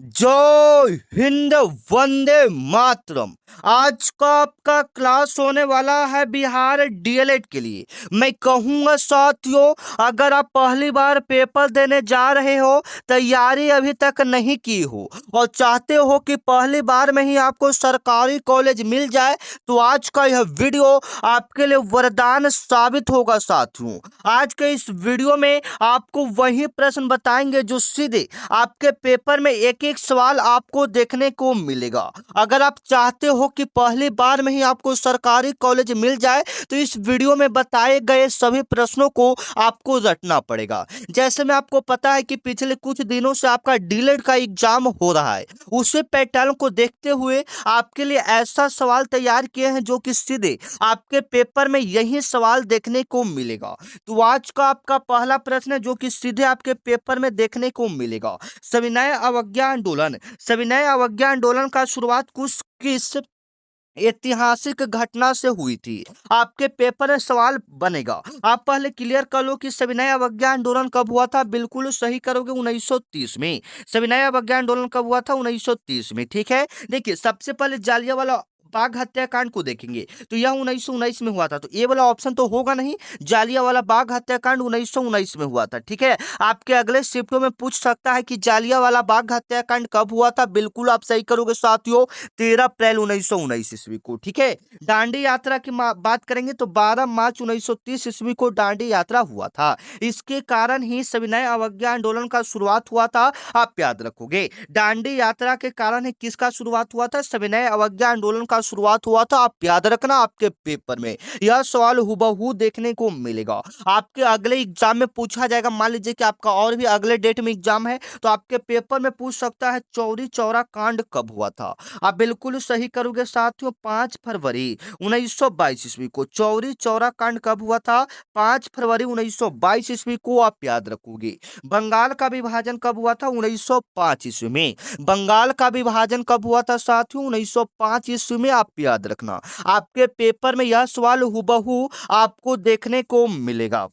जय हिंद, वंदे मातरम। आज का आपका क्लास होने वाला है बिहार डीएलएड के लिए। मैं कहूंगा साथियों, अगर आप पहली बार पेपर देने जा रहे हो, तैयारी अभी तक नहीं की हो और चाहते हो कि पहली बार में ही आपको सरकारी कॉलेज मिल जाए, तो आज का यह वीडियो आपके लिए वरदान साबित होगा साथियों। आज के इस वीडियो में आपको वही प्रश्न बताएंगे जो सीधे आपके पेपर में एक एक सवाल आपको देखने को मिलेगा। अगर आप चाहते हो कि पहली बार में ही आपको सरकारी कॉलेज मिल जाए, तो इस वीडियो में बताए गए सभी प्रश्नों को आपको रटना पड़ेगा। जैसे में आपको पता है कि पिछले कुछ दिनों से आपका डीलेड का एग्जाम हो रहा है, उसी पैटर्न को देखते हुए आपके लिए ऐसा सवाल तैयार किए हैं जो कि सीधे आपके पेपर में यही सवाल देखने को मिलेगा। तो आज का आपका पहला प्रश्न है जो कि सीधे आपके पेपर में देखने को मिलेगा। सविनय अवज्ञा आंदोलन, सविनय अवज्ञा आंदोलन का शुरुआत किस ऐतिहासिक घटना से हुई थी? आपके पेपर में सवाल बनेगा। आप पहले क्लियर कर लो कि सविनय अवज्ञा आंदोलन कब हुआ था। बिल्कुल सही करोगे, 1930 में। सविनय अवज्ञा आंदोलन कब हुआ था? 1930 में। ठीक है, देखिए सबसे पहले जालियांवाला बाग हत्याकांड को देखेंगे तो यह 1919 में हुआ था, तो ये वाला ऑप्शन तो होगा नहीं। जालियांवाला बाग हत्याकांड 1919 में हुआ था। ठीक है, आपके अगले शिफ्टों में पूछ सकता है कि जालियांवाला बाग हत्याकांड कब हुआ था। बिल्कुल आप सही करोगे साथियों, 13 अप्रैल 1919 ईस्वी को। ठीक है, दांडी यात्रा की बात करेंगे तो 12 मार्च 1930 ईस्वी को दांडी यात्रा हुआ था। इसके कारण ही सविनय अवज्ञा आंदोलन का शुरुआत हुआ था। आप याद रखोगे, दांडी यात्रा के कारण ही किसका शुरुआत हुआ था? सविनय अवज्ञा आंदोलन का शुरुआत हुआ था। आप याद रखना, आपके पेपर में यह सवाल हुबहू देखने को मिलेगा। आपके अगले एग्जाम में पूछा जाएगा, मान लीजिए कि आपका और भी अगले डेट में एग्जाम है, तो आपके पेपर में पूछ सकता है चौरी चौरा कांड कब हुआ था। आप बिल्कुल सही करोगे साथियों, 5 फरवरी 1922 ईस्वी को। चौरी चौरा कांड कब हुआ था? 5 फरवरी 1922 ईस्वी को। आप याद रखोगे। बंगाल का विभाजन कब हुआ था? 1905 ईस्वी में। बंगाल का विभाजन कब हुआ था साथियों? 1905 ईस्वी में। आप याद रखना, आपके पेपर में यह सवाल हुबहू आपको देखने को मिलेगा।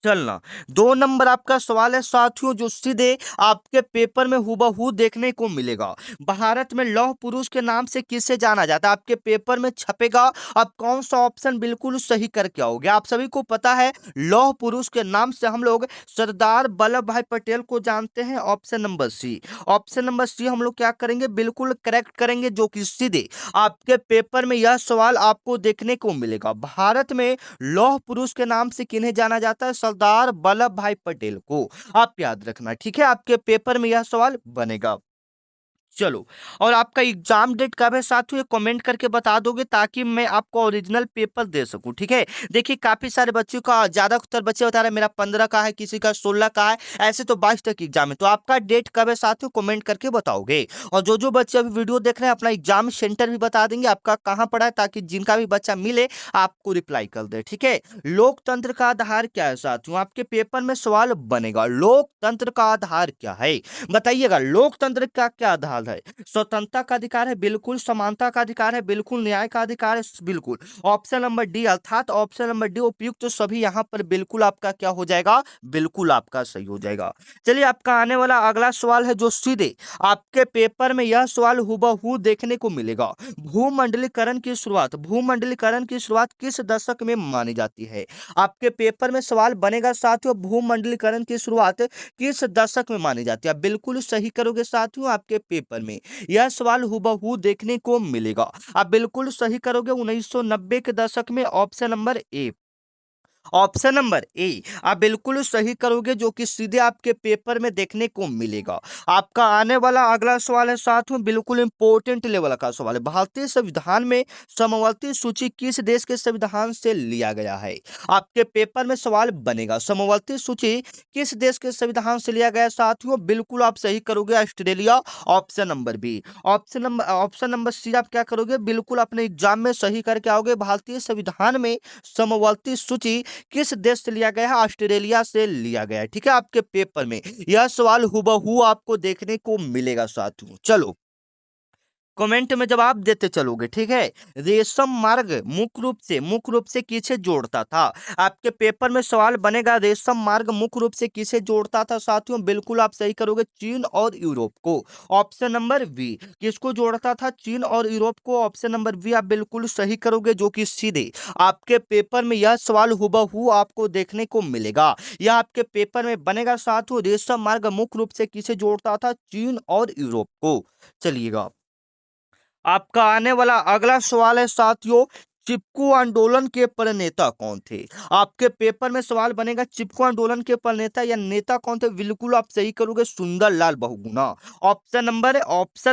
चलना, 2 नंबर आपका सवाल है साथियों जो सीधे आपके पेपर में हुबहू देखने को मिलेगा। भारत में लौह पुरुष के नाम से किसे जाना जाता है? आपके पेपर में छपेगा। अब कौन सा ऑप्शन बिल्कुल सही करके आओगे? आप सभी को पता है, लौह पुरुष के नाम से हम लोग सरदार वल्लभ भाई पटेल को जानते हैं। Option number C, option number C हम लोग क्या करेंगे? बिल्कुल करेक्ट करेंगे, जो कि सीधे आपके पेपर में यह सवाल आपको देखने को मिलेगा। भारत में लौह पुरुष के नाम से किन्हें जाना जाता है? सरदार वल्लभ भाई पटेल को। आप याद रखना, ठीक है, आपके पेपर में यह सवाल बनेगा। चलो, और आपका एग्जाम डेट कब है साथियों, ये कमेंट करके बता दोगे ताकि मैं आपको ओरिजिनल पेपर दे सकूं। ठीक है, देखिए काफी सारे बच्चों का, ज्यादातर बच्चे बता रहे हैं मेरा 15 का है, किसी का 16 का है, ऐसे तो 22 तक एग्जाम है। तो आपका डेट कब है साथियों, कमेंट करके बताओगे। और जो जो बच्चे अभी वीडियो देख रहे हैं, अपना एग्जाम सेंटर भी बता देंगे आपका कहाँ पड़ा है, ताकि जिनका भी बच्चा मिले आपको रिप्लाई कर दे। ठीक है, लोकतंत्र का आधार क्या है साथियों? आपके पेपर में सवाल बनेगा, लोकतंत्र का आधार क्या है? बताइएगा, लोकतंत्र का क्या आधार है? स्वतंत्रता का अधिकार है, बिल्कुल। समानता का अधिकार है, बिल्कुल। न्याय का अधिकार है, बिल्कुल। ऑप्शन नंबर डी, अर्थात ऑप्शन नंबर डी उपयुक्त, तो सभी यहाँ पर बिल्कुल आपका क्या हो जाएगा? बिल्कुल आपका सही हो जाएगा। चलिए, आपका आने वाला अगला सवाल है जो सीधे आपके पेपर में यह सवाल हुबहू देखने को मिलेगा। भूमंडलीकरण की शुरुआत, भूमंडलीकरण की शुरुआत किस दशक में मानी जाती है? आपके पेपर में सवाल बनेगा साथियों, भूमंडलीकरण की शुरुआत किस दशक में मानी जाती है? आप बिल्कुल सही करोगे साथियों, आपके पेपर में यह सवाल हुबहू देखने को मिलेगा। आप बिल्कुल सही करोगे, 1990 के दशक में। Option number A, option number A आप बिल्कुल सही करोगे, जो कि सीधे आपके पेपर में देखने को मिलेगा। आपका आने वाला अगला सवाल है साथियों, बिल्कुल इंपॉर्टेंट लेवल का सवाल है। भारतीय संविधान में समवर्ती सूची किस देश के संविधान से लिया गया है? आपके पेपर में सवाल बनेगा, समवर्ती सूची किस देश के संविधान से लिया गया साथियों? बिल्कुल आप सही करोगे, Australia. Option number B, option number C आप क्या करोगे? बिल्कुल अपने एग्जाम में सही करके आओगे। भारतीय संविधान में समवर्ती सूची किस देश से लिया गया है? ऑस्ट्रेलिया से लिया गया है। ठीक है, आपके पेपर में यह सवाल हुबहू आपको देखने को मिलेगा साथियों। चलो, कमेंट में जवाब देते चलोगे, ठीक है। रेशम मार्ग मुख्य रूप से किसे जोड़ता था? आपके पेपर में सवाल बनेगा, रेशम मार्ग मुख्य रूप से किसे जोड़ता था साथियों? बिल्कुल आप सही करोगे, चीन और यूरोप को। Option number B. किसको जोड़ता था? चीन और यूरोप को। ऑप्शन नंबर बी आप बिल्कुल सही करोगे, जो कि सीधे आपके पेपर में यह सवाल हुबहू आपको देखने को मिलेगा। यह आपके पेपर में बनेगा साथियों, रेशम मार्ग मुख्य रूप से किसे जोड़ता था? चीन और यूरोप को। चलिएगा, आपका आने वाला अगला सवाल है साथियों, चिपकू आंदोलन के प्रणेता कौन थे? आपके पेपर में सवाल बनेगा, चिपकू आंदोलन के प्रणेता या नेता कौन थे? बिल्कुल आप सही करोगे, Sunderlal Bahuguna. Option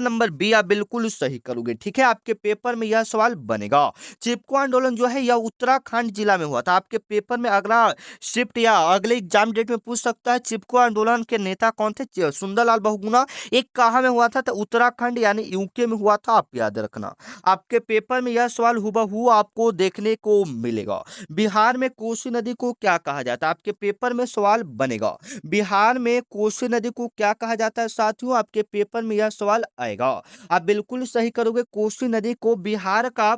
number B आप बिल्कुल सही करोगे, ठीक है। आपके पेपर में यह सवाल बनेगा। चिपकू आंदोलन जो है यह उत्तराखंड जिला में हुआ था। आपके पेपर में अगला शिफ्ट या अगले एग्जाम डेट में पूछ सकता है, चिपकू आंदोलन के नेता कौन थे? सुंदरलाल बहुगुणा। एक कहाँ में हुआ था? तो उत्तराखंड यानी यूके में हुआ था, आप याद रखना। आपके पेपर में यह सवाल हुबहू आपको देखने को मिलेगा। बिहार में कोसी नदी को क्या कहा जाता है? आपके पेपर में सवाल बनेगा। बिहार में कोसी नदी को क्या कहा जाता है साथियों? आपके पेपर में यह सवाल आएगा। आप बिल्कुल सही करोगे, कोसी नदी को बिहार का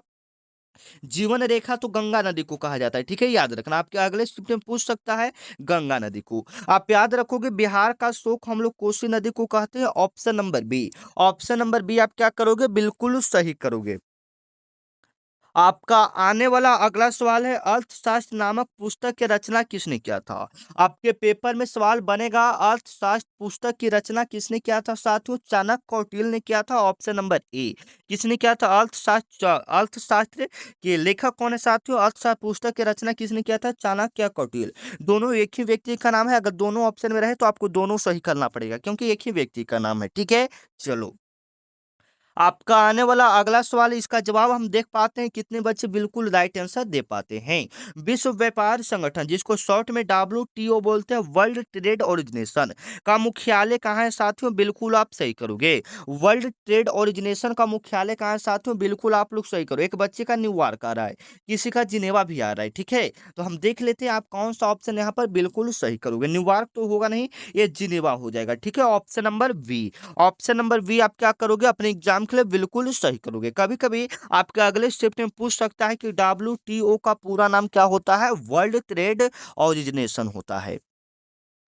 जीवन रेखा तो गंगा नदी को कहा जाता है, ठीक है, याद रखना। आपके अगले शिफ्ट में पूछ सकता है गंगा नदी को। आप याद रखोगे, बिहार का शोक हम लोग कोसी नदी को कहते हैं। Option number B. Option number B आप क्या करोगे? बिल्कुल सही करोगे। आपका आने वाला अगला सवाल है, अर्थशास्त्र नामक पुस्तक की रचना किसने किया था? आपके पेपर में सवाल बनेगा, अर्थशास्त्र पुस्तक की रचना किसने किया था साथियों? चाणक्य कौटिल्य ने किया था। ऑप्शन नंबर ए। किसने किया था? अर्थशास्त्र के लेखक कौन है साथियों? अर्थशास्त्र पुस्तक की रचना किसने किया था? चाणक्य या कौटिल्य? दोनों एक ही व्यक्ति का नाम है। अगर दोनों ऑप्शन में रहे तो आपको दोनों सही करना पड़ेगा, क्योंकि एक ही व्यक्ति का नाम है, ठीक है। चलो, आपका आने वाला अगला सवाल, इसका जवाब हम देख पाते हैं कितने बच्चे बिल्कुल राइट आंसर दे पाते हैं। विश्व व्यापार संगठन, जिसको शॉर्ट में WTO बोलते हैं, वर्ल्ड ट्रेड ऑर्गेनाइजेशन का मुख्यालय कहाँ है साथियों? बिल्कुल आप सही करोगे। वर्ल्ड ट्रेड ऑर्गेनाइजेशन का मुख्यालय कहाँ है साथियों? बिल्कुल आप लोग सही करो। एक बच्चे का न्यूयॉर्क आ रहा है, किसी का जिनेवा भी आ रहा है, ठीक है। तो हम देख लेते हैं आप कौन सा ऑप्शन यहाँ पर बिल्कुल सही करोगे। न्यूयॉर्क तो होगा नहीं, ये जिनेवा हो जाएगा, ठीक है। Option number B. Option number B आप क्या करोगे? अपने एग्जाम के लिए बिल्कुल सही करोगे। कभी कभी आपके अगले शिफ्ट में पूछ सकता है कि WTO का पूरा नाम क्या होता है? वर्ल्ड ट्रेड ऑर्गेनाइजेशन होता है।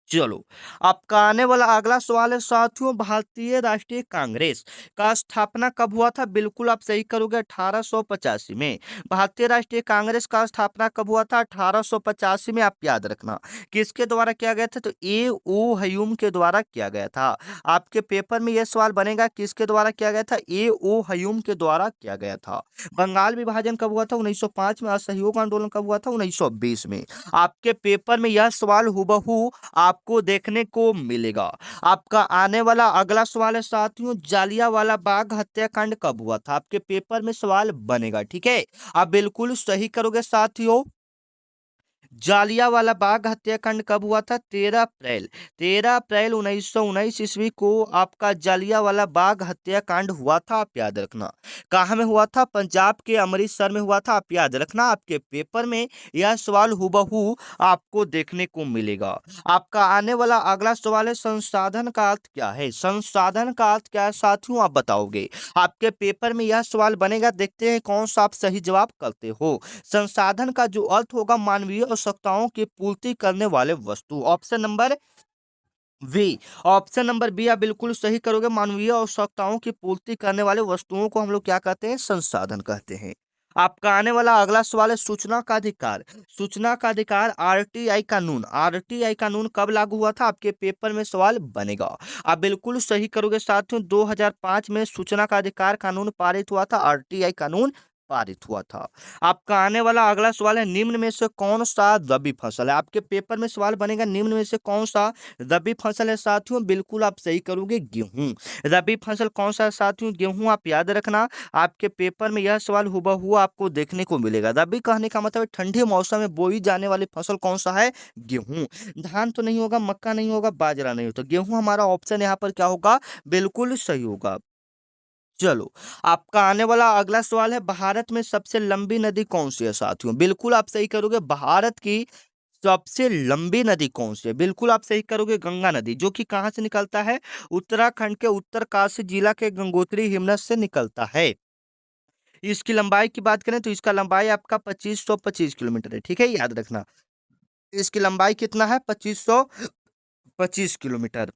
चलो, आपका आने वाला अगला सवाल है साथियों, भारतीय राष्ट्रीय कांग्रेस का स्थापना कब हुआ था? बिल्कुल आप सही करोगे, 1885 में। भारतीय राष्ट्रीय कांग्रेस का स्थापना कब हुआ था? 1885 में। आप याद रखना, किसके द्वारा किया गया था? तो A.O. ह्यूम के द्वारा किया गया था। आपके पेपर में यह सवाल बनेगा, किसके द्वारा किया गया था? A.O. ह्यूम के द्वारा किया गया था। बंगाल विभाजन कब हुआ था? 1905 में। असहयोग आंदोलन कब हुआ था? 1920 में। आपके पेपर में यह सवाल हुबहू आपको देखने को मिलेगा। आपका आने वाला अगला सवाल है साथियों, जालियांवाला बाग हत्याकांड कब हुआ था? आपके पेपर में सवाल बनेगा, ठीक है। आप बिल्कुल सही करोगे साथियों। जालियांवाला बाग हत्याकांड कब हुआ था? 13 अप्रैल। 13 अप्रैल 1919 ईस्वी को आपका जालियांवाला बाग हत्याकांड हुआ था, आप याद रखना। कहाँ में हुआ था? पंजाब के अमृतसर में हुआ था, आप याद रखना। आपके पेपर में यह सवाल हुबहू आपको देखने को मिलेगा। आपका आने वाला अगला सवाल है, संसाधन का अर्थ क्या है? संसाधन का अर्थ क्या है साथियों? आप बताओगे। आपके पेपर में यह सवाल बनेगा, देखते हैं कौन सा आप सही जवाब करते हो। संसाधन का जो अर्थ होगा, मानवीय आवश्यकताओं की पूर्ति करने वाले वस्तु। Option number B. Option number B आप बिल्कुल सही करोगे। मानवीय आवश्यकताओं की पूर्ति करने वाले वस्तुओं को हम लोग क्या कहते हैं? संसाधन कहते हैं। आपका आने वाला अगला सवाल है, सूचना का अधिकार। सूचना का अधिकार RTI कानून, RTI कानून कब लागू हुआ था? आपके पेपर में सवाल बनेगा। आप बिल्कुल सही करोगे साथियों, 2005 में सूचना का अधिकार कानून पारित हुआ था, RTI कानून पारित हुआ था। आपका आने वाला अगला सवाल है, निम्न में से कौन सा रबी फसल है? आपके पेपर में सवाल बनेगा, निम्न में से कौन सा रबी फसल है साथियों? बिल्कुल आप सही करोगे, गेहूं। रबी फसल कौन सा है साथियों? गेहूं। आप याद रखना, आपके पेपर में यह सवाल हुबहू आपको देखने को मिलेगा। रबी कहने का मतलब ठंडे मौसम में बोई जाने वाली फसल कौन सा है? गेहूं। धान तो नहीं होगा, मक्का नहीं होगा, बाजरा नहीं होगा, गेहूं हमारा ऑप्शन यहाँ पर क्या होगा? बिल्कुल सही होगा। चलो, आपका आने वाला अगला सवाल है, भारत में सबसे लंबी नदी कौन सी है साथियों? बिल्कुल आप सही करोगे, भारत की सबसे लंबी नदी कौन सी है? बिल्कुल आप सही करोगे, गंगा नदी, जो कि कहाँ से निकलता है? उत्तराखंड के उत्तरकाशी जिला के गंगोत्री हिमनद से निकलता है। इसकी लंबाई की बात करें तो इसका लंबाई आपका 2525 किलोमीटर है, ठीक है, याद रखना। इसकी लंबाई कितना है? 2525 किलोमीटर।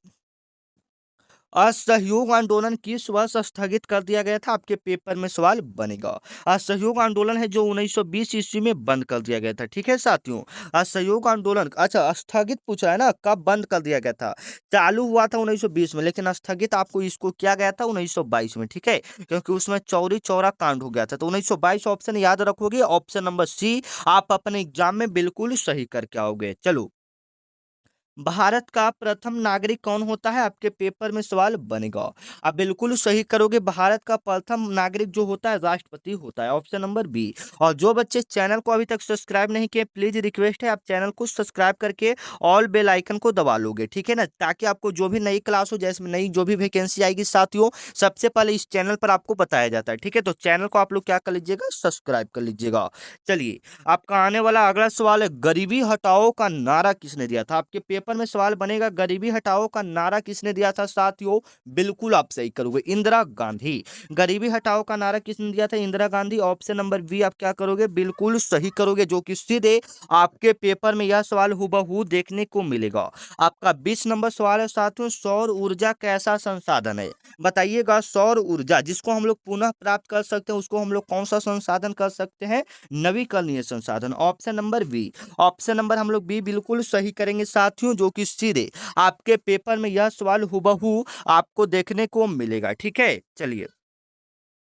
असहयोग आंदोलन किस वर्ष स्थगित कर दिया गया था? आपके पेपर में सवाल बनेगा। असहयोग आंदोलन है जो 1920 ईस्वी में बंद कर दिया गया था, ठीक है साथियों। असहयोग आंदोलन, अच्छा स्थगित पूछा है ना, कब बंद कर दिया गया था? चालू हुआ था 1920 में, लेकिन स्थगित आपको इसको किया गया था 1922 में, ठीक है, क्योंकि उसमें चौरी चौरा कांड हो गया था। तो 1922 ऑप्शन याद रखोगे, ऑप्शन नंबर सी आप अपने एग्जाम में बिल्कुल सही करके आओगे। चलो, भारत का प्रथम नागरिक कौन होता है? आपके पेपर में सवाल बनेगा। आप बिल्कुल सही करोगे, भारत का प्रथम नागरिक जो होता है राष्ट्रपति होता है, ऑप्शन नंबर बी। और जो बच्चे चैनल को अभी तक सब्सक्राइब नहीं किए, प्लीज रिक्वेस्ट है आप चैनल को सब्सक्राइब करके ऑल बेल आइकन को दबा लोगे, ठीक है ना, ताकि आपको जो भी नई क्लास हो, जैसे नई जो भी वैकेंसी आएगी साथियों, सबसे पहले इस चैनल पर आपको बताया जाता है, ठीक है। तो चैनल को आप लोग क्या कर लीजिएगा? सब्सक्राइब कर लीजिएगा। चलिए, आपका आने वाला अगला सवाल है, गरीबी हटाओ का नारा किसने दिया था? आपके पेपर में सवाल बनेगा, गरीबी हटाओ का नारा किसने दिया था साथियों? बिल्कुल आप सही करोगे, इंदिरा गांधी। गरीबी हटाओ का नारा किसने दिया था? Indira Gandhi. Option number B आप क्या करोगे? बिल्कुल सही करोगे, जो कि सीधे आपके पेपर में यह सवाल हुबहू देखने को मिलेगा। आपका 20 नंबर सवाल है साथियों, सौर ऊर्जा कैसा संसाधन है? बताइएगा, सौर ऊर्जा जिसको हम लोग पुनः प्राप्त कर सकते हैं, उसको हम लोग कौन सा संसाधन कर सकते हैं? नवीकरणीय संसाधन, option number B. Option number हम लोग बी बिल्कुल सही करेंगे साथियों, जो कि सीधे आपके पेपर में यह सवाल हुबहू आपको देखने को मिलेगा, ठीक है। चलिए,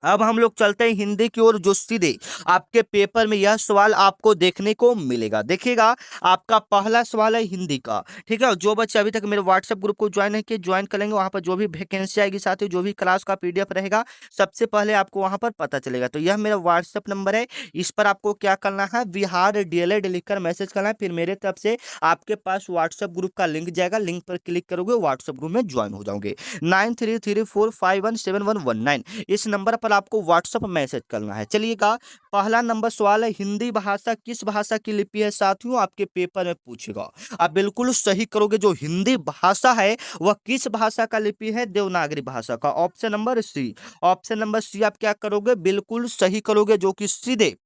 अब हम लोग चलते हैं हिंदी की ओर, जो सीधे आपके पेपर में यह सवाल आपको देखने को मिलेगा। देखिएगा, आपका पहला सवाल है हिंदी का, ठीक है। और जो बच्चे अभी तक मेरे व्हाट्सएप ग्रुप को ज्वाइन नहीं किए, ज्वाइन करेंगे, वहां पर जो भी वैकेंसी आएगी साथ ही जो भी क्लास का पीडीएफ रहेगा, सबसे पहले आपको वहां पर पता चलेगा। तो यह मेरा व्हाट्सएप नंबर है, इस पर आपको क्या करना है? बिहार डीएलएड लिखकर मैसेज करना है, फिर मेरे तरफ से आपके पास व्हाट्सएप ग्रुप का लिंक जाएगा, लिंक पर क्लिक करोगे, व्हाट्सएप ग्रुप में ज्वाइन हो जाओगे। 9334517119 इस नंबर पर आपको व्हाट्सएप मैसेज करना है। चलिएगा, पहला नंबर सवाल है, हिंदी भाषा किस भाषा की लिपि है साथियों? आपके पेपर में पूछेगा। आप बिल्कुल सही करोगे, जो हिंदी भाषा है वह किस भाषा का लिपि है? देवनागरी भाषा का, option number C. Option number C आप क्या करोगे? बिल्कुल सही करोगे, जो कि सीधे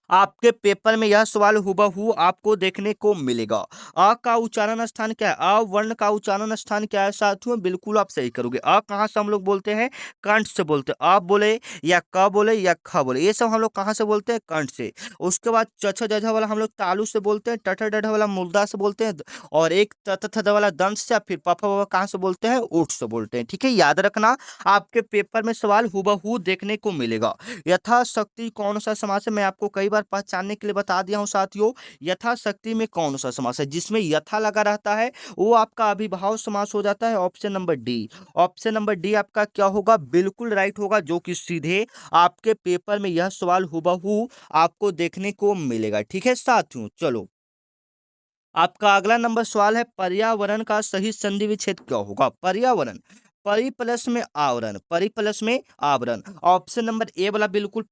आपके पेपर में यह सवाल हुबहू आपको देखने को मिलेगा। अ का उच्चारण स्थान क्या है? अ वर्ण का उच्चारण स्थान क्या है साथियों? बिल्कुल आप सही करोगे। अ कहाँ से हम लोग बोलते हैं? कंठ से बोलते हैं। अ बोले या क बोले या ख बोले, ये सब हम लोग कहाँ से बोलते हैं? कंठ से। उसके बाद च छ ज झ वाला हम लोग तालु से बोलते हैं, ट ठ ड ढ वाला मुर्दा से बोलते हैं, और एक त थ थ द वाला दंत से, फिर प फ व कहाँ से बोलते हैं? ओठ से बोलते हैं, ठीक है। याद रखना, आपके पेपर में सवाल हुबहू देखने को मिलेगा। यथाशक्ति कौन सा समास है? मैं आपको कई बार पहचानने के लिए बता दिया हूं साथियों। यथाशक्ति में कौन सा समास है? जिसमें यथा लगा रहता है वो आपका अभिभाव समास हो जाता है, option number D. Option number D आपका क्या होगा? बिल्कुल राइट होगा, जो कि सीधे आपके पेपर में यह सवाल हुबहू आपको देखने को मिलेगा, ठीक है साथियों। चलो, आपका अगला नंबर सवाल है, पर्यावरण का सही संधि विच्छेद क्या होगा? पर्यावरण, परि प्लस में आवरण, परि प्लस में आवरण, ऑप्शन नंबर ए वाला बिल्कुल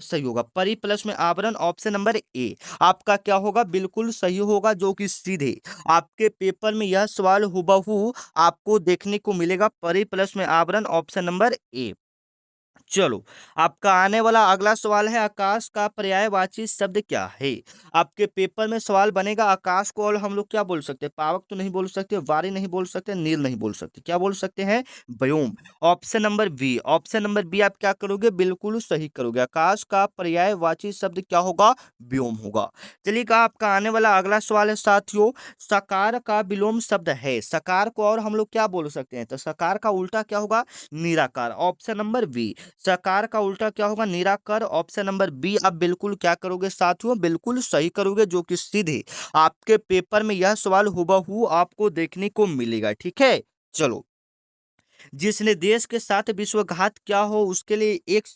सही होगा। परि प्लस में आवरण, ऑप्शन नंबर ए आपका क्या होगा? बिल्कुल सही होगा, जो कि सीधे आपके पेपर में यह सवाल हुबहू आपको देखने को मिलेगा। परि प्लस में आवरण, ऑप्शन नंबर ए। चलो, आपका आने वाला अगला सवाल है, आकाश का पर्यायवाची शब्द क्या है? आपके पेपर में सवाल बनेगा, आकाश को और हम लोग क्या बोल सकते हैं? पावक तो नहीं बोल सकते, वारी नहीं बोल सकते, नील नहीं बोल सकते, क्या बोल सकते हैं? व्योम। Option number B. Option number B आप क्या करोगे? बिल्कुल सही करोगे, आकाश का पर्यायवाची शब्द क्या होगा? व्योम होगा। चलिएगा, आपका आने वाला अगला सवाल है साथियों, सकार का विलोम शब्द है, सकार को और हम लोग क्या बोल सकते हैं? तो सकार का उल्टा क्या होगा? निराकार, ऑप्शन नंबर बी। सकार का उल्टा क्या होगा? निराकार, ऑप्शन नंबर बी आप बिल्कुल क्या करोगे साथियों? बिल्कुल सही करोगे, जो कि सीधे आपके पेपर में यह सवाल हुबहू आपको देखने को मिलेगा, ठीक है। चलो, जिसने देश के साथ विश्वघात क्या हो उसके लिए एक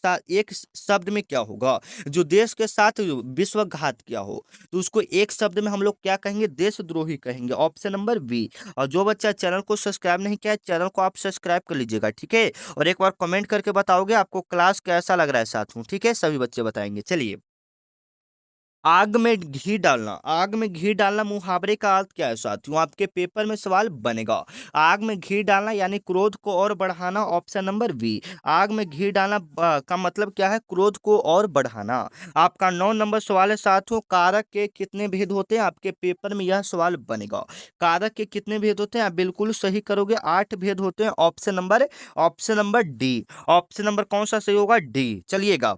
शब्द में क्या होगा? जो देश के साथ विश्वघात क्या हो तो उसको एक शब्द में हम लोग क्या कहेंगे? देशद्रोही कहेंगे, ऑप्शन नंबर बी। और जो बच्चा चैनल को सब्सक्राइब नहीं किया है, चैनल को आप सब्सक्राइब कर लीजिएगा, ठीक है। और एक बार कमेंट करके बताओगे आपको क्लास कैसा लग रहा है साथियों, ठीक है, सभी बच्चे बताएंगे। चलिए, आग में घी डालना, आग में घी डालना मुहावरे का अर्थ क्या है साथियों? आपके पेपर में सवाल बनेगा। आग में घी डालना यानी क्रोध को और बढ़ाना, ऑप्शन नंबर बी। आग में घी डालना का मतलब क्या है? क्रोध को और बढ़ाना। आपका 9 नंबर सवाल है साथियों, कारक के कितने भेद होते हैं? आपके पेपर में यह सवाल बनेगा। कारक के कितने भेद होते हैं? आप बिल्कुल सही करोगे, 8 भेद होते हैं। Option number D. Option number कौन सा सही होगा? डी। चलिएगा,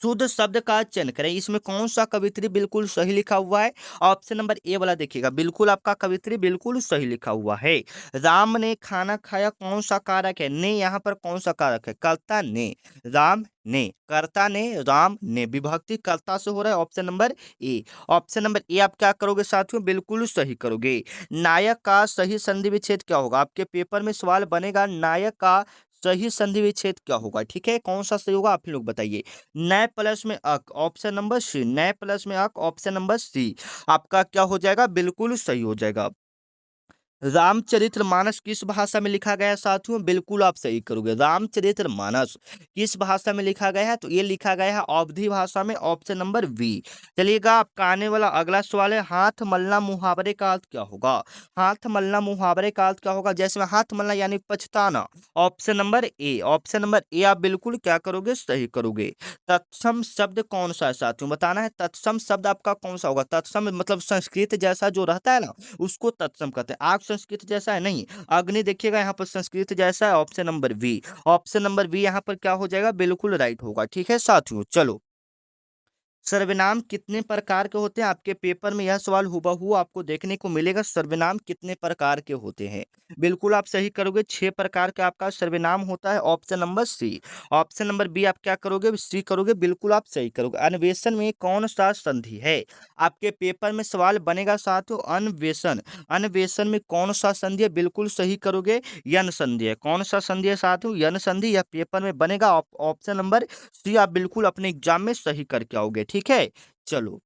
शुद्ध शब्द का चयन करें, इसमें कौन सा कवित्री बिल्कुल सही लिखा हुआ है? ऑप्शन नंबर ए वाला देखिएगा, बिल्कुल आपका कवित्री बिल्कुल सही लिखा हुआ है। राम ने खाना खाया, कौन सा कारक है? ने यहाँ पर कौन सा कारक है? कर्ता ने। राम ने, कर्ता ने, राम ने, विभक्ति कर्ता से हो रहा है, option number A. Option number A आप क्या करोगे साथियों? बिल्कुल सही करोगे। नायक का सही संधि विच्छेद क्या होगा? आपके पेपर में सवाल बनेगा, नायक का सही संधि विच्छेद क्या होगा? ठीक है, कौन सा सही होगा आप लोग बताइए। नए प्लस में अक, ऑप्शन नंबर सी। नए प्लस में अक, ऑप्शन नंबर सी आपका क्या हो जाएगा? बिल्कुल सही हो जाएगा। रामचरितमानस किस भाषा में लिखा गया है साथियों? बिल्कुल आप सही करोगे। रामचरितमानस किस भाषा में लिखा गया है? तो ये लिखा गया है अवधी भाषा में, ऑप्शन नंबर बी। चलिएगा, आपका आने वाला अगला सवाल है, हाथ मलना मुहावरे का अर्थ क्या होगा? हाथ मलना मुहावरे का अर्थ क्या होगा? जैसे में हाथ मलना यानी पछताना, option number A. Option number A आप बिल्कुल क्या करोगे? सही करोगे। तत्सम शब्द कौन सा है साथियों? बताना है तत्सम शब्द आपका कौन सा होगा? तत्सम मतलब संस्कृत जैसा जो रहता है ना, उसको तत्सम कहते हैं। आग संस्कृत जैसा है नहीं, अग्नि देखिएगा यहाँ पर संस्कृत जैसा है, option number B. Option number B यहाँ पर क्या हो जाएगा? बिल्कुल राइट होगा। ठीक है साथियों, चलो, सर्वनाम कितने प्रकार के होते हैं? आपके पेपर में यह सवाल हुबहू आपको देखने को मिलेगा, सर्वनाम कितने प्रकार के होते हैं? बिल्कुल आप सही करोगे, 6 प्रकार का आपका सर्वनाम होता है, option number C. Option number B आप क्या करोगे? सी करोगे, बिल्कुल आप सही करोगे। अन्वेषण में कौन सा संधि है? आपके पेपर में सवाल बनेगा साथियों, अन्वेषण। अन्वेषण में कौन सा संधि है? बिल्कुल सही करोगे, यन संधि है। कौन सा संधि है साथियों? यन संधि। यह पेपर में बनेगा, ऑप्शन नंबर सी आप बिल्कुल अपने एग्जाम में सही करके आओगे। ठीक है, चलो,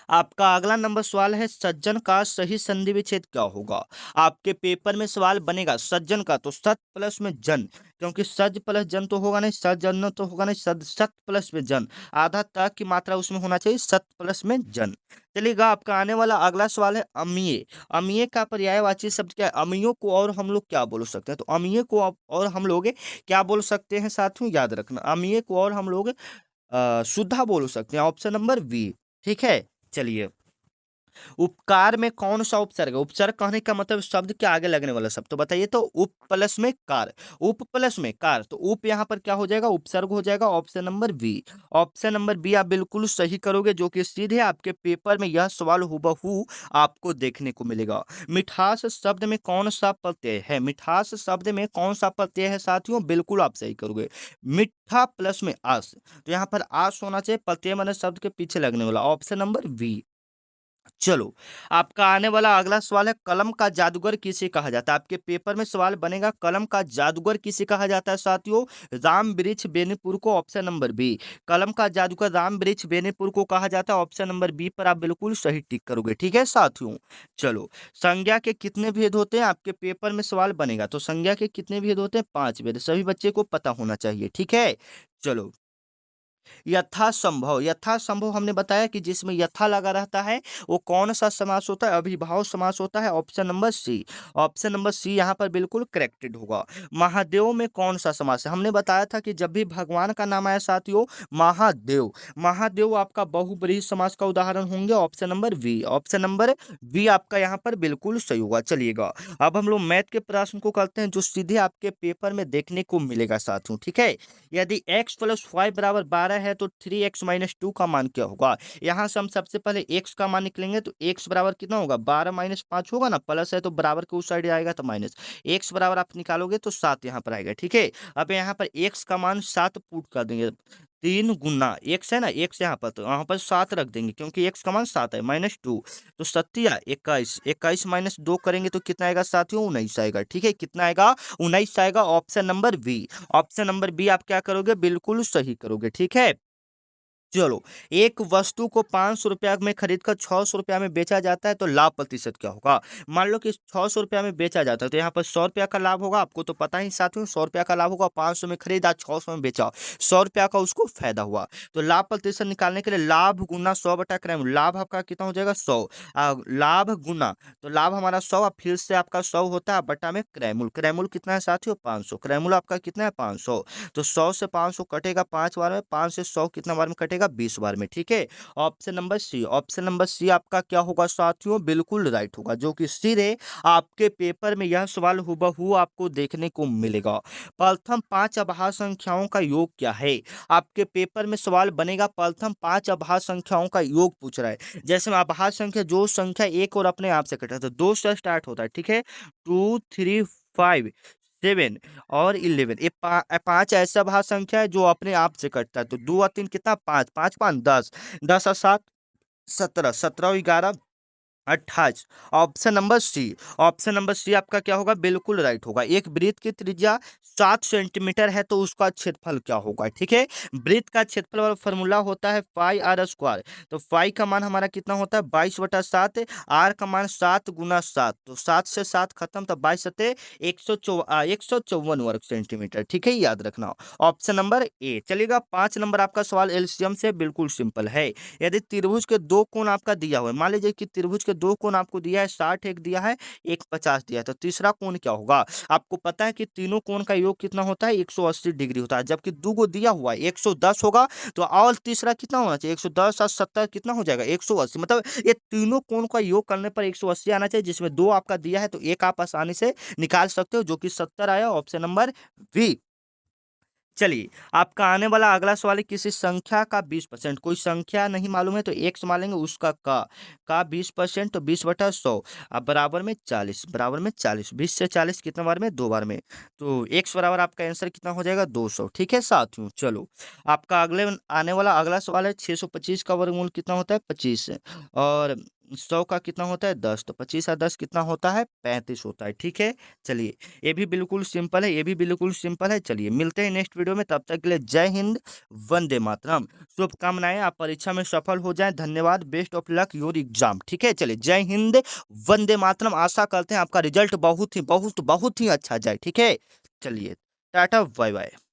आपका अगला नंबर सवाल है, सज्जन का सही संधि विच्छेद क्या होगा? आपके पेपर में सवाल बनेगा सज्जन का, तो सत प्लस में जन, क्योंकि सज प्लस जन तो होगा नहीं, सजन तो होगा नहीं, सद सत प्लस में जन, आधा तक की मात्रा उसमें होना चाहिए, सत प्लस में जन। चलिएगा, आपका आने वाला अगला सवाल है, अमीय। अमीय का पर्यायवाची शब्द क्या है? अमीयों को और हम लोग क्या बोल सकते हैं? तो अमीय को और हम लोग क्या बोल सकते हैं साथियों? याद रखना, अमीय को और हम लोग सुधा बोल सकते हैं, ऑप्शन नंबर बी। ठीक है, चलिए, उपकार में कौन सा उपसर्ग है? उपसर्ग कहने का मतलब शब्द के आगे लगने वाला शब्द, तो बताइए, तो उप प्लस में कार, उप प्लस में कार, तो उप यहाँ पर क्या हो जाएगा? उपसर्ग हो जाएगा, option number B. Option number B आप बिल्कुल सही करोगे, जो कि सीधे आपके पेपर में यह सवाल हुबहू आपको देखने को मिलेगा। मिठास शब्द में कौन सा प्रत्यय है? मिठास शब्द में कौन सा प्रत्यय है साथियों? बिल्कुल आप सही करोगे, मिठा प्लस में आस, तो यहाँ पर आस होना चाहिए, प्रत्यय माने शब्द के पीछे लगने वाला, ऑप्शन नंबर बी। चलो, आपका आने वाला अगला सवाल है, कलम का जादूगर किसे कहा जाता है? आपके पेपर में सवाल बनेगा, कलम का जादूगर किसे कहा जाता है साथियों? राम वृक्ष बेनीपुर को, ऑप्शन नंबर बी। कलम का जादूगर राम वृक्ष बेनीपुर को कहा जाता है, ऑप्शन नंबर बी पर आप बिल्कुल सही टिक करोगे। ठीक है साथियों, चलो, संज्ञा के कितने भेद होते हैं? आपके पेपर में सवाल बनेगा, तो संज्ञा के कितने भेद होते हैं? 5 भेद, सभी बच्चे को पता होना चाहिए। ठीक है, चलो, यथासंभव, यथासंभव हमने बताया कि जिसमें यथा लगा रहता है वो कौन सा समास होता है? अभिभाव समास होता है, option number C. Option number C यहाँ पर बिल्कुल करेक्टेड होगा। महादेव में कौन सा समास है? हमने बताया था कि जब भी भगवान का नाम आया साथियों, महादेव, महादेव आपका बहुब्रीहि समास का उदाहरण होंगे, option number V. Option number V आपका यहाँ पर बिल्कुल सही होगा। चलिएगा, अब हम लोग मैथ के प्रश्न को करते हैं, जो सीधे आपके पेपर में देखने को मिलेगा साथियों। ठीक है, यदि x प्लस फाइव बराबर 12 है, तो 3x माइनस 2 का मान क्या होगा? यहाँ से हम सबसे पहले x का मान निकलेंगे, तो x बराबर कितना होगा? 12 माइनस 5 होगा ना, प्लस है तो बराबर के उस साइड आएगा तो माइनस, x बराबर आप निकालोगे तो 7 यहाँ पर आएगा। ठीक है, अब यहाँ पर x का मान 7 पुट कर देंगे, 3 गुना x है ना, x यहाँ पर, तो यहाँ पर 7 रख देंगे, क्योंकि x का मान 7 है, -2, तो 7 या 21, 21 माइनस 2 करेंगे तो कितना आएगा साथियों? 19 आएगा। ठीक है, कितना आएगा? 19 आएगा, option number B. Option number B आप क्या करोगे? बिल्कुल सही करोगे। ठीक है, चलो, एक वस्तु को 500 रुपया में खरीद कर 600 रुपया में बेचा जाता है तो लाभ प्रतिशत क्या होगा? मान लो कि 600 रुपया में बेचा जाता है तो यहाँ पर 100 रुपया का लाभ होगा, आपको तो पता ही साथियों, 100 रुपया का लाभ होगा, 500 में खरीदा 600 में बेचा, 100 रुपया का उसको फायदा हुआ। तो लाभ प्रतिशत निकालने के लिए लाभ गुना 100 बटा क्रयमूल्य, लाभ आपका कितना हो जाएगा 100, लाभ गुना, तो लाभ हमारा 100 और फिर से आपका 100 होता है बटा में क्रयमूल्य, क्रयमूल्य कितना है साथियों 500, क्रयमूल्य आपका कितना है 500, तो 100 से 500 कटेगा 5 बार में, 5 से 100 कितना बार में कटेगा 20 बार में, ठीक है। Option number C, option number C आपका क्या होगा साथियों, बिल्कुल राइट होगा, जो कि सीधे आपके पेपर में यह सवाल हुबहू आपको देखने को मिलेगा। प्रथम 5 अभाज्य संख्याओं का योग क्या है? आपके पेपर में सवाल बनेगा, प्रथम 5 अभाज्य संख्याओं का योग पूछ रहा है। जैसे में अभाज्य संख्या, जो संख्या एक और अपने आप से कटा है तो 2 से स्टार्ट होता है, ठीक है, 2 3 5 7 और 11, ये 5 ऐसा भाज्य संख्या है जो अपने आप से कटता है, तो 2 और 3 कितना 5, 5 5 10, 10 और 7 17, 17 और 11 28। Option number C, option number C आपका क्या होगा, बिल्कुल राइट होगा। एक वृत्त की त्रिज्या 7 सेंटीमीटर है तो उसका क्षेत्रफल क्या होगा, ठीक है। वृत्त का क्षेत्रफल वाला फॉर्मूला होता है पाई आर स्क्वायर, तो पाई का मान हमारा कितना होता है 22/7, आर का मान 7 गुना 7, तो 7 से 7 खत्म, तो 22 सते 154 वर्ग सेंटीमीटर, ठीक है, याद रखना। ऑप्शन नंबर ए चलेगा। 5 नंबर आपका सवाल एलसीएम से बिल्कुल सिंपल है। यदि त्रिभुज के दो कोण आपका दिया हुआ है, मान लीजिए कि त्रिभुज के दो कोण आपको दिया है, 60 एक दिया है, एक 50 दिया है, तो तीसरा कोण क्या होगा? आपको पता है कि तीनों कोण का योग कितना होता है 180 डिग्री होता है, जबकि दो को दिया हुआ है 110 होगा, तो और तीसरा कितना होना चाहिए 110 और 70 कितना हो जाएगा 180, मतलब ये तीनों कोण का योग करने पर 180 आना चाहिए, जिसमें दो आपका दिया है तो एक आप आसानी से निकाल सकते हो, जो कि 70 आया, ऑप्शन नंबर बी। चलिए, आपका आने वाला अगला सवाल है, किसी संख्या का 20%, कोई संख्या नहीं मालूम है तो एक्स मानेंगे, उसका का 20%, तो 20/100 अब बराबर में 40, बराबर में 40, 20 से 40 कितने बार में 2 बार में, तो एक्स बराबर आपका आंसर कितना हो जाएगा 200, ठीक है साथियों। चलो, आपका अगले आने वाला अगला सवाल है, 625 का वर्गमूल कितना होता है 25, और 100 का कितना होता है 10, तो 25 और 10 कितना होता है 35 होता है, ठीक है। चलिए, ये भी बिल्कुल सिंपल है, ये भी बिल्कुल सिंपल है। चलिए, मिलते हैं नेक्स्ट वीडियो में, तब तक के लिए जय हिंद, वंदे मातरम। शुभकामनाएं, आप परीक्षा में सफल हो जाएं, धन्यवाद, best of luck your exam, ठीक है। चलिए, जय हिंद, वंदे मातरम। आशा करते हैं आपका रिजल्ट बहुत ही बहुत बहुत ही अच्छा जाए, ठीक है। चलिए, टाटा बाय बाय।